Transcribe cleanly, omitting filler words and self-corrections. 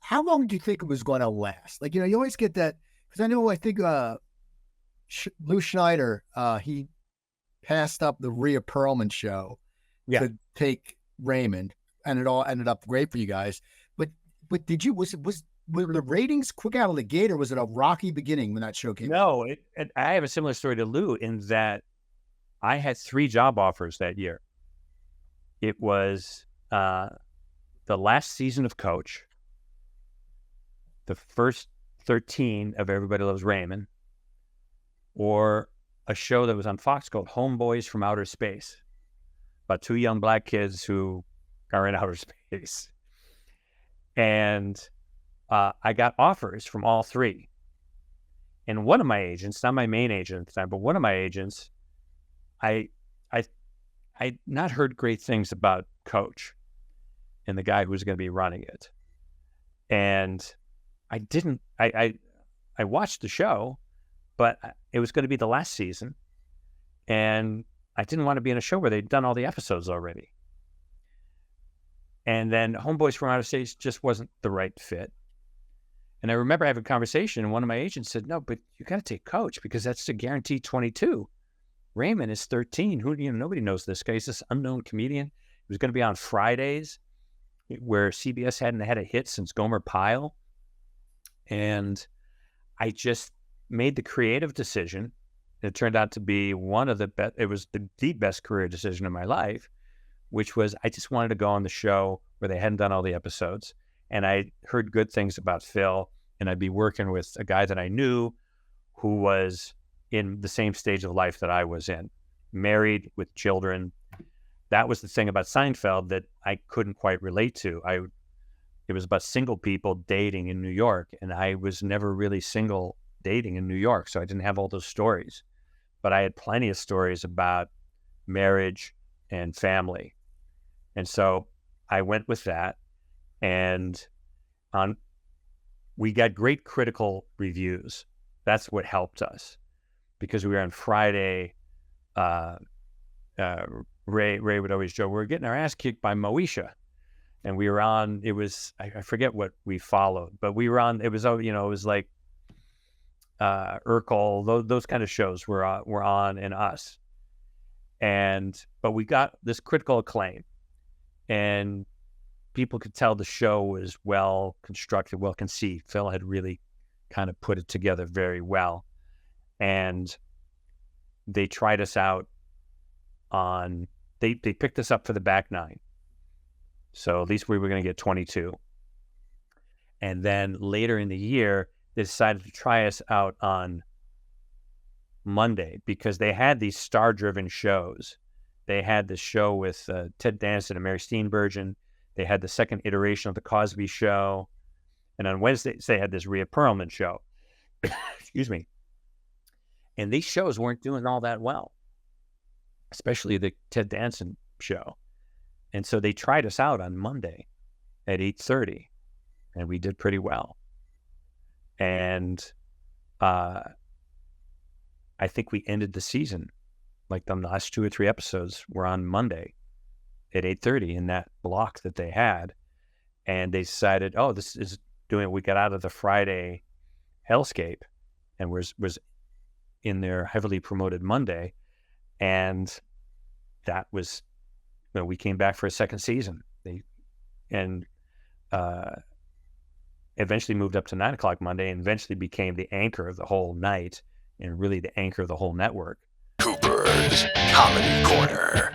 how long do you think it was going to last? Like, you always get that, because I think Lou Schneider, he passed up the Rhea Perlman show to take Raymond, and it all ended up great for you guys. But were the ratings quick out of the gate, or was it a rocky beginning when that show came out? No, I have a similar story to Lou in that I had 3 job offers that year. It was the last season of Coach, the first 13 of Everybody Loves Raymond, or a show that was on Fox called Homeboys from Outer Space, about 2 young black kids who are in outer space. And I got offers from all 3. And one of my agents, not my main agent at the time, but one of my agents, I'd not heard great things about Coach and the guy who was going to be running it. And I watched the show, but it was going to be the last season. And I didn't want to be in a show where they'd done all the episodes already. And then Homeboys from Outer Space just wasn't the right fit. And I remember having a conversation, and one of my agents said, no, but you got to take Coach because that's a guaranteed 22. Raymond is 13. Nobody knows this guy. He's this unknown comedian. He was going to be on Fridays, where CBS hadn't had a hit since Gomer Pyle. And I just made the creative decision. It turned out to be one of the best. It was the best career decision of my life, which was I just wanted to go on the show where they hadn't done all the episodes. And I heard good things about Phil, and I'd be working with a guy that I knew who was in the same stage of life that I was in, married with children. That was the thing about Seinfeld that I couldn't quite relate to. It was about single people dating in New York, and I was never really single dating in New York, so I didn't have all those stories. But I had plenty of stories about marriage and family. And so I went with that, and we got great critical reviews. That's what helped us, because we were on Friday. Ray would always joke, we're getting our ass kicked by Moesha. And we were on, it was, I forget what we followed, but we were on, it was like Urkel, those kind of shows were on in us. But we got this critical acclaim, and people could tell the show was well constructed, well conceived. Phil had really kind of put it together very well. And they tried us out they picked us up for the back 9. So at least we were going to get 22. And then later in the year, they decided to try us out on Monday because they had these star-driven shows. They had this show with Ted Danson and Mary Steenburgen. They had the second iteration of The Cosby Show. And on Wednesdays, they had this Rhea Perlman show. Excuse me. And these shows weren't doing all that well, especially the Ted Danson show. And so they tried us out on Monday at 8:30, and we did pretty well. And I think we ended the season, like the last 2 or 3 episodes were on Monday at 8:30 in that block that they had. And they decided, this is we got out of the Friday hellscape and was in their heavily promoted Monday. And that was, we came back for a second season. Eventually moved up to 9 o'clock Monday, and eventually became the anchor of the whole night and really the anchor of the whole network. Cooper's Comedy Corner.